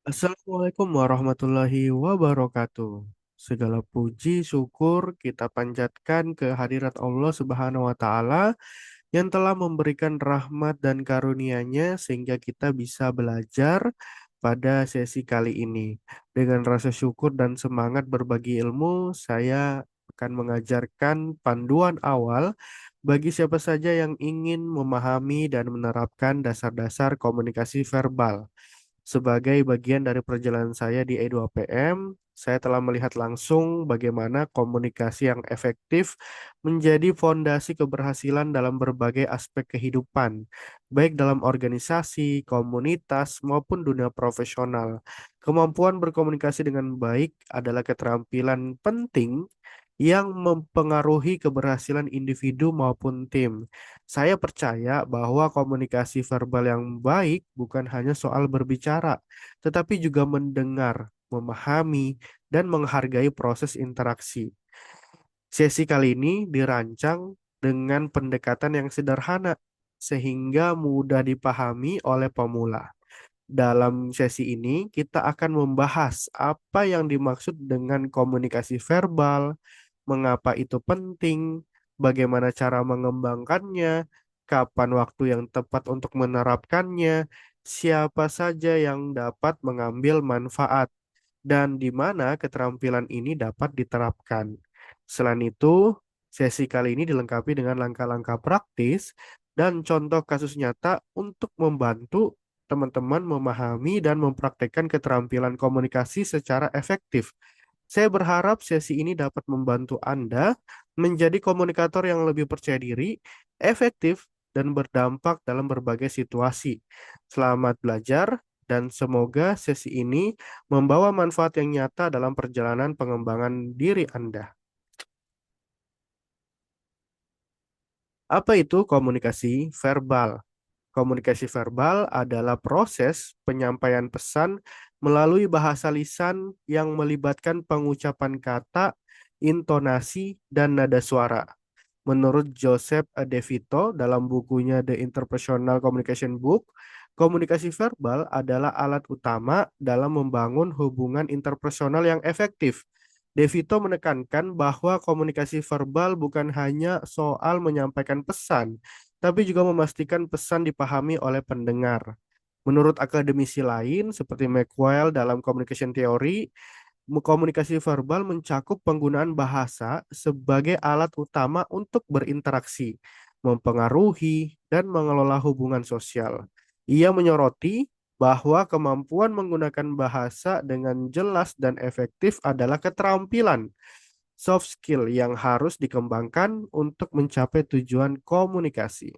Assalamualaikum warahmatullahi wabarakatuh. Segala puji syukur kita panjatkan ke hadirat Allah Subhanahu wa taala yang telah memberikan rahmat dan karunia-Nya sehingga kita bisa belajar pada sesi kali ini. Dengan rasa syukur dan semangat berbagi ilmu, saya akan mengajarkan panduan awal bagi siapa saja yang ingin memahami dan menerapkan dasar-dasar komunikasi verbal. Sebagai bagian dari perjalanan saya di E2PM, saya telah melihat langsung bagaimana komunikasi yang efektif menjadi fondasi keberhasilan dalam berbagai aspek kehidupan, baik dalam organisasi, komunitas, maupun dunia profesional. Kemampuan berkomunikasi dengan baik adalah keterampilan penting yang mempengaruhi keberhasilan individu maupun tim. Saya percaya bahwa komunikasi verbal yang baik bukan hanya soal berbicara, tetapi juga mendengar, memahami, dan menghargai proses interaksi. Sesi kali ini dirancang dengan pendekatan yang sederhana, sehingga mudah dipahami oleh pemula. Dalam sesi ini, kita akan membahas apa yang dimaksud dengan komunikasi verbal, mengapa itu penting, bagaimana cara mengembangkannya, kapan waktu yang tepat untuk menerapkannya, siapa saja yang dapat mengambil manfaat, dan di mana keterampilan ini dapat diterapkan. Selain itu, sesi kali ini dilengkapi dengan langkah-langkah praktis dan contoh kasus nyata untuk membantu teman-teman memahami dan mempraktekkan keterampilan komunikasi secara efektif. Saya berharap sesi ini dapat membantu Anda menjadi komunikator yang lebih percaya diri, efektif, dan berdampak dalam berbagai situasi. Selamat belajar, dan semoga sesi ini membawa manfaat yang nyata dalam perjalanan pengembangan diri Anda. Apa itu komunikasi verbal? Komunikasi verbal adalah proses penyampaian pesan melalui bahasa lisan yang melibatkan pengucapan kata, intonasi, dan nada suara. Menurut Joseph De Vito dalam bukunya The Interpersonal Communication Book, komunikasi verbal adalah alat utama dalam membangun hubungan interpersonal yang efektif. De Vito menekankan bahwa komunikasi verbal bukan hanya soal menyampaikan pesan, tapi juga memastikan pesan dipahami oleh pendengar. Menurut akademisi lain, seperti McQuail dalam Communication Theory, komunikasi verbal mencakup penggunaan bahasa sebagai alat utama untuk berinteraksi, mempengaruhi, dan mengelola hubungan sosial. Ia menyoroti bahwa kemampuan menggunakan bahasa dengan jelas dan efektif adalah keterampilan soft skill yang harus dikembangkan untuk mencapai tujuan komunikasi.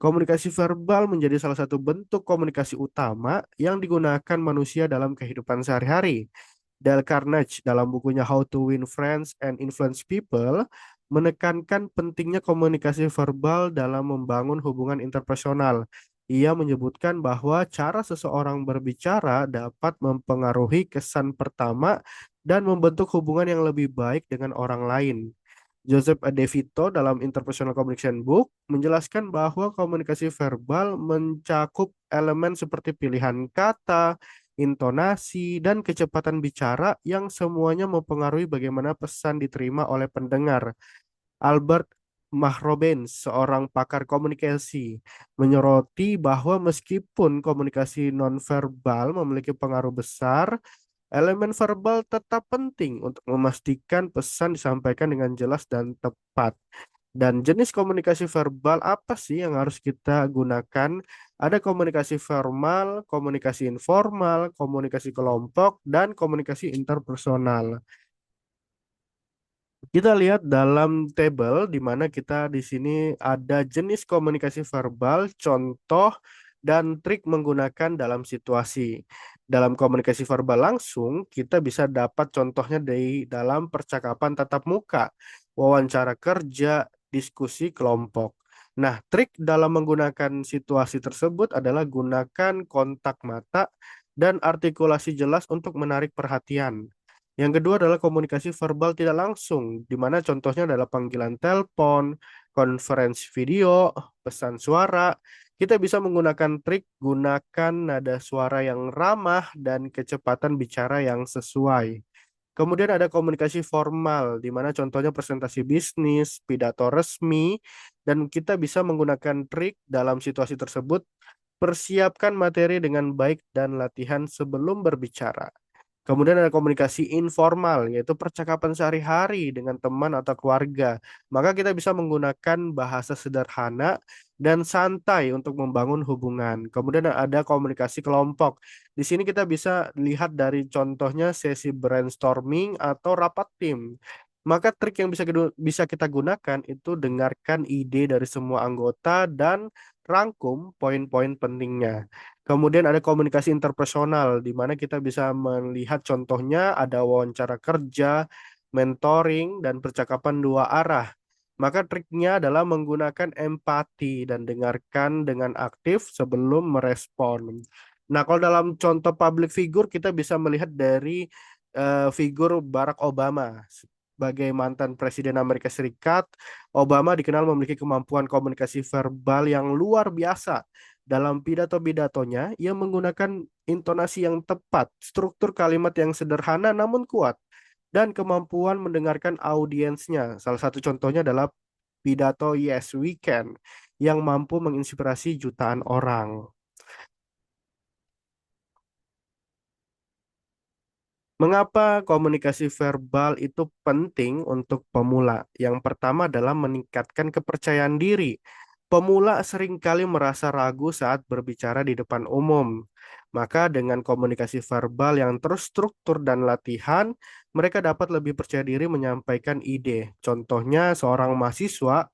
Komunikasi verbal menjadi salah satu bentuk komunikasi utama yang digunakan manusia dalam kehidupan sehari-hari. Dale Carnegie dalam bukunya How to Win Friends and Influence People menekankan pentingnya komunikasi verbal dalam membangun hubungan interpersonal. Ia menyebutkan bahwa cara seseorang berbicara dapat mempengaruhi kesan pertama dan membentuk hubungan yang lebih baik dengan orang lain. Joseph De Vito dalam Interpersonal Communication Book menjelaskan bahwa komunikasi verbal mencakup elemen seperti pilihan kata, intonasi, dan kecepatan bicara yang semuanya mempengaruhi bagaimana pesan diterima oleh pendengar. Albert Mahrobens, seorang pakar komunikasi, menyoroti bahwa meskipun komunikasi nonverbal memiliki pengaruh besar, elemen verbal tetap penting untuk memastikan pesan disampaikan dengan jelas dan tepat. Dan jenis komunikasi verbal apa sih yang harus kita gunakan? Ada komunikasi formal, komunikasi informal, komunikasi kelompok, dan komunikasi interpersonal. Kita lihat dalam tabel di mana kita di sini ada jenis komunikasi verbal, contoh, dan trik menggunakan dalam situasi. Dalam komunikasi verbal langsung, kita bisa dapat contohnya dari dalam percakapan tatap muka, wawancara kerja, diskusi kelompok. Nah, trik dalam menggunakan situasi tersebut adalah gunakan kontak mata dan artikulasi jelas untuk menarik perhatian. Yang kedua adalah komunikasi verbal tidak langsung, di mana contohnya adalah panggilan telepon, konferensi video, pesan suara, Kita bisa menggunakan trik gunakan nada suara yang ramah dan kecepatan bicara yang sesuai. Kemudian ada komunikasi formal, di mana contohnya presentasi bisnis, pidato resmi, dan kita bisa menggunakan trik dalam situasi tersebut. Persiapkan materi dengan baik dan latihan sebelum berbicara. Kemudian ada komunikasi informal, yaitu percakapan sehari-hari dengan teman atau keluarga. Maka kita bisa menggunakan bahasa sederhana dan santai untuk membangun hubungan. Kemudian ada komunikasi kelompok. Di sini kita bisa lihat dari contohnya sesi brainstorming atau rapat tim. Maka trik yang bisa kita gunakan itu dengarkan ide dari semua anggota dan rangkum poin-poin pentingnya. Kemudian ada komunikasi interpersonal, di mana kita bisa melihat contohnya ada wawancara kerja, mentoring, dan percakapan dua arah. Maka triknya adalah menggunakan empati dan dengarkan dengan aktif sebelum merespon. Nah, kalau dalam contoh public figure, kita bisa melihat dari figur Barack Obama. Sebagai mantan Presiden Amerika Serikat, Obama dikenal memiliki kemampuan komunikasi verbal yang luar biasa. Dalam pidato-pidatonya, ia menggunakan intonasi yang tepat, struktur kalimat yang sederhana namun kuat, dan kemampuan mendengarkan audiensnya. Salah satu contohnya adalah pidato Yes We Can yang mampu menginspirasi jutaan orang. Mengapa komunikasi verbal itu penting untuk pemula? Yang pertama adalah meningkatkan kepercayaan diri. Pemula seringkali merasa ragu saat berbicara di depan umum. Maka dengan komunikasi verbal yang terstruktur dan latihan, mereka dapat lebih percaya diri menyampaikan ide. Contohnya seorang mahasiswa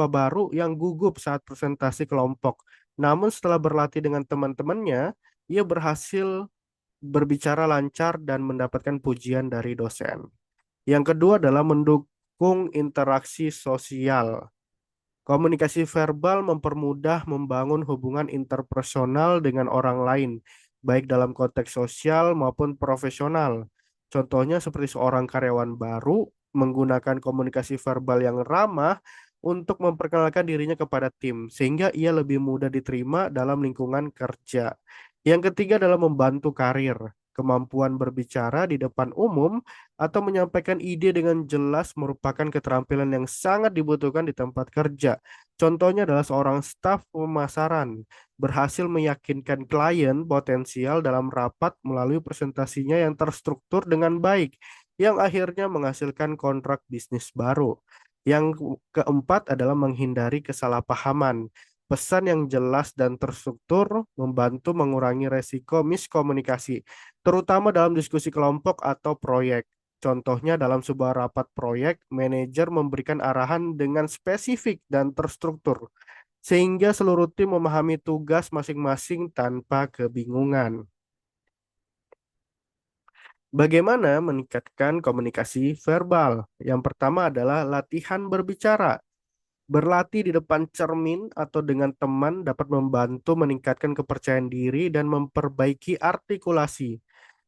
baru yang gugup saat presentasi kelompok. Namun setelah berlatih dengan teman-temannya, ia berhasil berbicara lancar dan mendapatkan pujian dari dosen. Yang kedua adalah mendukung interaksi sosial. Komunikasi verbal mempermudah membangun hubungan interpersonal dengan orang lain, baik dalam konteks sosial maupun profesional. Contohnya seperti seorang karyawan baru menggunakan komunikasi verbal yang ramah untuk memperkenalkan dirinya kepada tim, sehingga ia lebih mudah diterima dalam lingkungan kerja. Yang ketiga adalah membantu karir. Kemampuan berbicara di depan umum atau menyampaikan ide dengan jelas merupakan keterampilan yang sangat dibutuhkan di tempat kerja. Contohnya adalah seorang staf pemasaran berhasil meyakinkan klien potensial dalam rapat melalui presentasinya yang terstruktur dengan baik, yang akhirnya menghasilkan kontrak bisnis baru. Yang keempat adalah menghindari kesalahpahaman. Pesan yang jelas dan terstruktur membantu mengurangi resiko miskomunikasi, terutama dalam diskusi kelompok atau proyek. Contohnya dalam sebuah rapat proyek, manajer memberikan arahan dengan spesifik dan terstruktur, sehingga seluruh tim memahami tugas masing-masing tanpa kebingungan. Bagaimana meningkatkan komunikasi verbal? Yang pertama adalah latihan berbicara. Berlatih di depan cermin atau dengan teman dapat membantu meningkatkan kepercayaan diri dan memperbaiki artikulasi.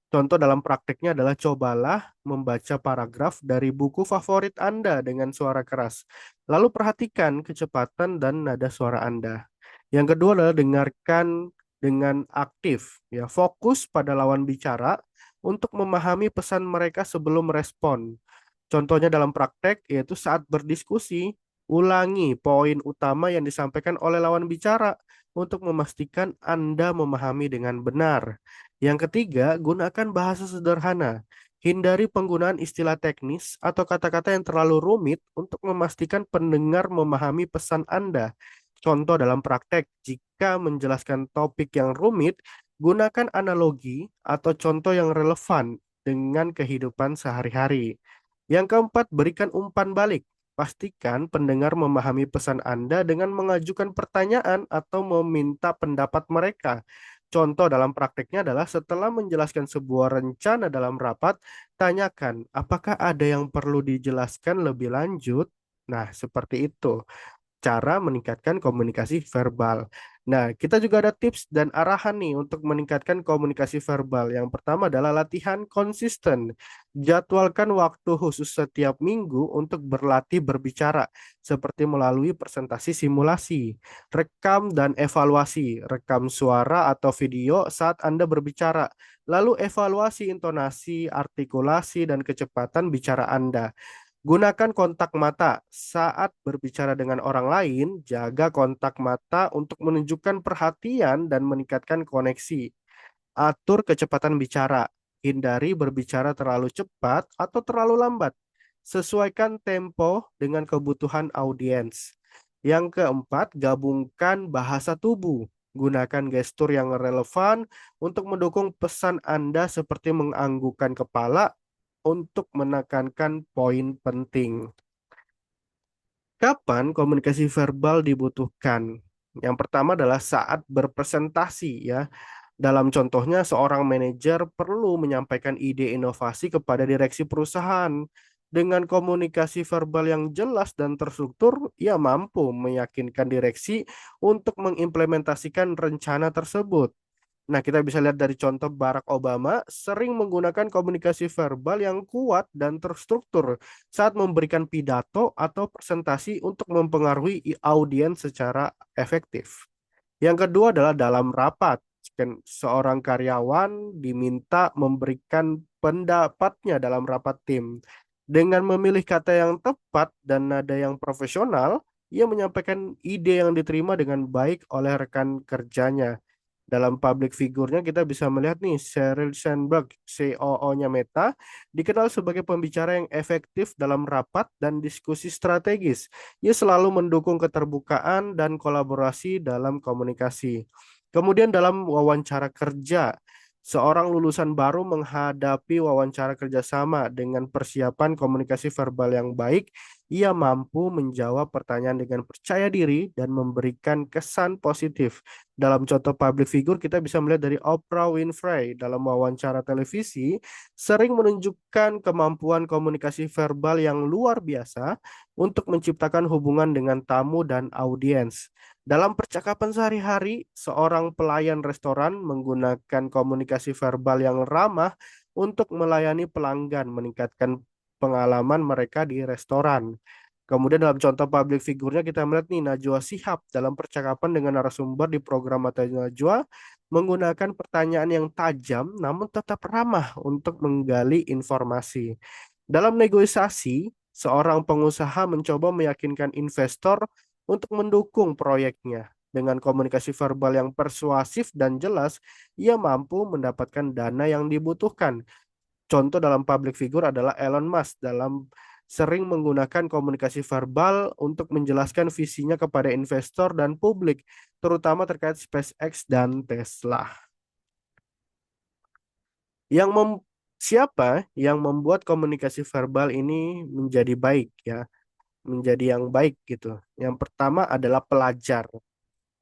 Contoh dalam prakteknya adalah cobalah membaca paragraf dari buku favorit Anda dengan suara keras. Lalu perhatikan kecepatan dan nada suara Anda. Yang kedua adalah dengarkan dengan aktif, ya, fokus pada lawan bicara untuk memahami pesan mereka sebelum respon. Contohnya dalam praktek yaitu saat berdiskusi, ulangi poin utama yang disampaikan oleh lawan bicara untuk memastikan Anda memahami dengan benar. Yang ketiga, gunakan bahasa sederhana. Hindari penggunaan istilah teknis atau kata-kata yang terlalu rumit untuk memastikan pendengar memahami pesan Anda. Contoh dalam praktek, jika menjelaskan topik yang rumit, gunakan analogi atau contoh yang relevan dengan kehidupan sehari-hari. Yang keempat, berikan umpan balik. Pastikan pendengar memahami pesan Anda dengan mengajukan pertanyaan atau meminta pendapat mereka. Contoh dalam prakteknya adalah setelah menjelaskan sebuah rencana dalam rapat, tanyakan apakah ada yang perlu dijelaskan lebih lanjut. Nah, seperti itu. cara meningkatkan komunikasi verbal. Nah, kita juga ada tips dan arahan nih untuk meningkatkan komunikasi verbal. Yang pertama adalah latihan konsisten. Jadwalkan waktu khusus setiap minggu untuk berlatih berbicara, seperti melalui presentasi simulasi, rekam dan evaluasi, rekam suara atau video saat Anda berbicara, lalu evaluasi intonasi, artikulasi, dan kecepatan bicara Anda. Gunakan kontak mata saat berbicara dengan orang lain. Jaga kontak mata untuk menunjukkan perhatian dan meningkatkan koneksi. Atur kecepatan bicara. Hindari berbicara terlalu cepat atau terlalu lambat. Sesuaikan tempo dengan kebutuhan audiens. Yang keempat, gabungkan bahasa tubuh. Gunakan gestur yang relevan untuk mendukung pesan Anda seperti menganggukkan kepala untuk menekankan poin penting. Kapan komunikasi verbal dibutuhkan? Yang pertama adalah saat berpresentasi ya. Dalam contohnya, seorang manajer perlu menyampaikan ide inovasi kepada direksi perusahaan. Dengan komunikasi verbal yang jelas dan terstruktur, ia mampu meyakinkan direksi untuk mengimplementasikan rencana tersebut. Nah, kita bisa lihat dari contoh Barack Obama sering menggunakan komunikasi verbal yang kuat dan terstruktur saat memberikan pidato atau presentasi untuk mempengaruhi audiens secara efektif. Yang kedua adalah dalam rapat. Seorang karyawan diminta memberikan pendapatnya dalam rapat tim. Dengan memilih kata yang tepat dan nada yang profesional, ia menyampaikan ide yang diterima dengan baik oleh rekan kerjanya. Dalam public figure-nya kita bisa melihat nih Sheryl Sandberg, COO-nya Meta, dikenal sebagai pembicara yang efektif dalam rapat dan diskusi strategis. Ia selalu mendukung keterbukaan dan kolaborasi dalam komunikasi. Kemudian dalam wawancara kerja, seorang lulusan baru menghadapi wawancara kerjasama dengan persiapan komunikasi verbal yang baik. Ia mampu menjawab pertanyaan dengan percaya diri dan memberikan kesan positif. Dalam contoh public figure, kita bisa melihat dari Oprah Winfrey dalam wawancara televisi sering menunjukkan kemampuan komunikasi verbal yang luar biasa untuk menciptakan hubungan dengan tamu dan audiens. Dalam percakapan sehari-hari, seorang pelayan restoran menggunakan komunikasi verbal yang ramah untuk melayani pelanggan, meningkatkan pengalaman mereka di restoran. Kemudian dalam contoh public figure-nya kita melihat nih Najwa Shihab dalam percakapan dengan narasumber di program Mata Najwa menggunakan pertanyaan yang tajam namun tetap ramah untuk menggali informasi. Dalam negosiasi, seorang pengusaha mencoba meyakinkan investor untuk mendukung proyeknya. Dengan komunikasi verbal yang persuasif dan jelas, ia mampu mendapatkan dana yang dibutuhkan. Contoh dalam public figure adalah Elon Musk dalam sering menggunakan komunikasi verbal untuk menjelaskan visinya kepada investor dan publik, terutama terkait SpaceX dan Tesla. Yang mem Siapa yang membuat komunikasi verbal ini menjadi baik ya, menjadi yang baik gitu. Yang pertama adalah pelajar.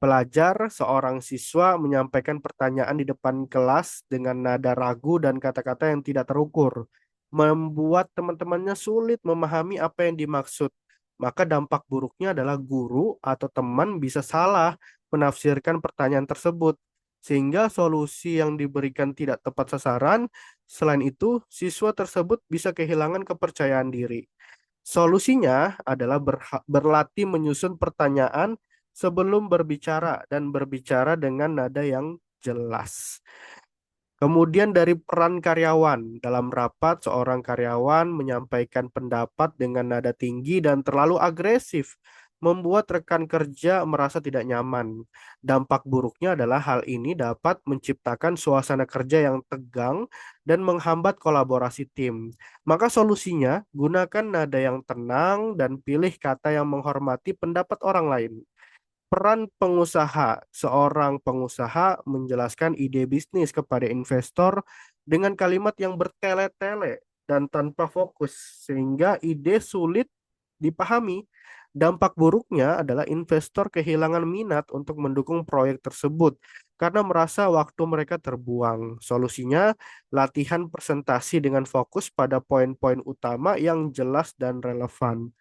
Pelajar, seorang siswa menyampaikan pertanyaan di depan kelas dengan nada ragu dan kata-kata yang tidak terukur, membuat teman-temannya sulit memahami apa yang dimaksud. Maka dampak buruknya adalah guru atau teman bisa salah menafsirkan pertanyaan tersebut, sehingga solusi yang diberikan tidak tepat sasaran. Selain itu, siswa tersebut bisa kehilangan kepercayaan diri. Solusinya adalah berlatih menyusun pertanyaan sebelum berbicara dan berbicara dengan nada yang jelas. Kemudian dari peran karyawan. Dalam rapat, seorang karyawan menyampaikan pendapat dengan nada tinggi dan terlalu agresif, membuat rekan kerja merasa tidak nyaman. Dampak buruknya adalah hal ini dapat menciptakan suasana kerja yang tegang dan menghambat kolaborasi tim. Maka solusinya, gunakan nada yang tenang dan pilih kata yang menghormati pendapat orang lain. Peran pengusaha. Seorang pengusaha menjelaskan ide bisnis kepada investor dengan kalimat yang bertele-tele dan tanpa fokus, sehingga ide sulit dipahami. Dampak buruknya adalah investor kehilangan minat untuk mendukung proyek tersebut karena merasa waktu mereka terbuang. Solusinya, latihan presentasi dengan fokus pada poin-poin utama yang jelas dan relevan.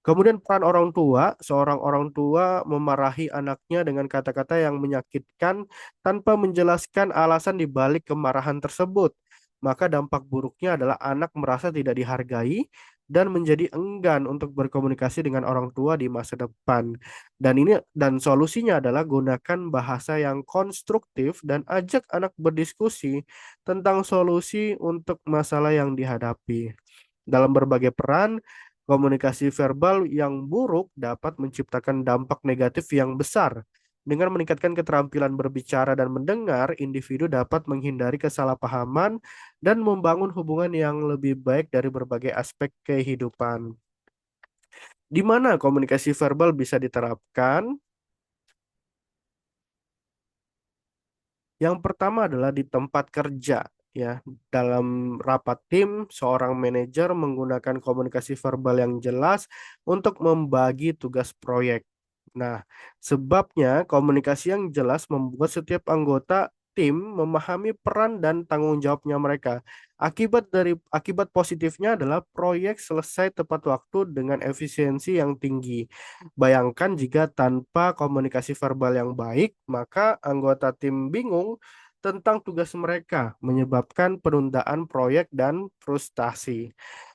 Kemudian peran orang tua, seorang orang tua memarahi anaknya dengan kata-kata yang menyakitkan tanpa menjelaskan alasan di balik kemarahan tersebut. Maka dampak buruknya adalah anak merasa tidak dihargai dan menjadi enggan untuk berkomunikasi dengan orang tua di masa depan. Dan solusinya adalah gunakan bahasa yang konstruktif dan ajak anak berdiskusi tentang solusi untuk masalah yang dihadapi. Dalam berbagai peran, komunikasi verbal yang buruk dapat menciptakan dampak negatif yang besar. Dengan meningkatkan keterampilan berbicara dan mendengar, individu dapat menghindari kesalahpahaman dan membangun hubungan yang lebih baik dari berbagai aspek kehidupan. Di mana komunikasi verbal bisa diterapkan? Yang pertama adalah di tempat kerja, ya. Dalam rapat tim, seorang manajer menggunakan komunikasi verbal yang jelas untuk membagi tugas proyek. Nah, sebabnya komunikasi yang jelas membuat setiap anggota tim memahami peran dan tanggung jawabnya mereka. Akibat positifnya adalah proyek selesai tepat waktu dengan efisiensi yang tinggi. Bayangkan jika tanpa komunikasi verbal yang baik, maka anggota tim bingung tentang tugas mereka, menyebabkan penundaan proyek dan frustasi.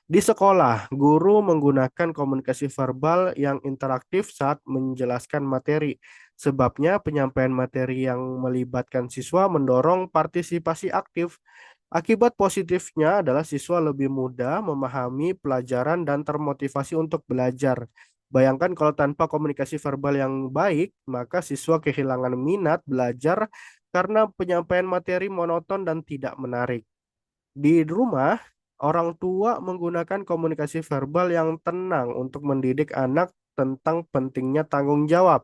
Di sekolah, guru menggunakan komunikasi verbal yang interaktif saat menjelaskan materi. Sebabnya, penyampaian materi yang melibatkan siswa mendorong partisipasi aktif. Akibat positifnya adalah siswa lebih mudah memahami pelajaran dan termotivasi untuk belajar. Bayangkan kalau tanpa komunikasi verbal yang baik, maka siswa kehilangan minat belajar karena penyampaian materi monoton dan tidak menarik. Di rumah, orang tua menggunakan komunikasi verbal yang tenang untuk mendidik anak tentang pentingnya tanggung jawab.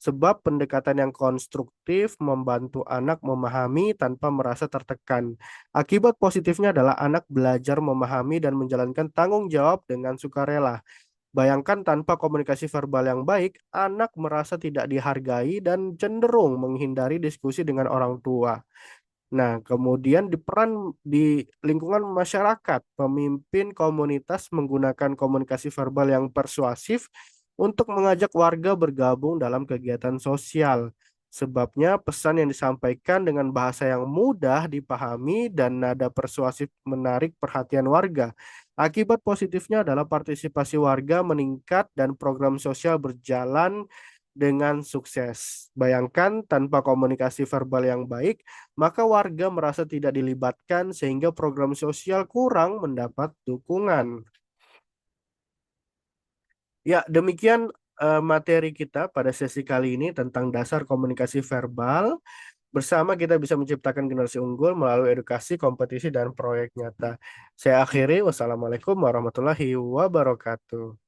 Sebab pendekatan yang konstruktif membantu anak memahami tanpa merasa tertekan. Akibat positifnya adalah anak belajar memahami dan menjalankan tanggung jawab dengan sukarela. Bayangkan tanpa komunikasi verbal yang baik, anak merasa tidak dihargai dan cenderung menghindari diskusi dengan orang tua. Nah, kemudian di peran di lingkungan masyarakat, pemimpin komunitas menggunakan komunikasi verbal yang persuasif untuk mengajak warga bergabung dalam kegiatan sosial. Sebabnya pesan yang disampaikan dengan bahasa yang mudah dipahami dan nada persuasif menarik perhatian warga. Akibat positifnya adalah partisipasi warga meningkat dan program sosial berjalan dengan sukses. Bayangkan tanpa komunikasi verbal yang baik, maka warga merasa tidak dilibatkan sehingga program sosial kurang mendapat dukungan. Ya, demikian materi kita pada sesi kali ini tentang dasar komunikasi verbal. Bersama kita bisa menciptakan generasi unggul melalui edukasi, kompetisi, dan proyek nyata. Saya akhiri, wassalamualaikum warahmatullahi wabarakatuh.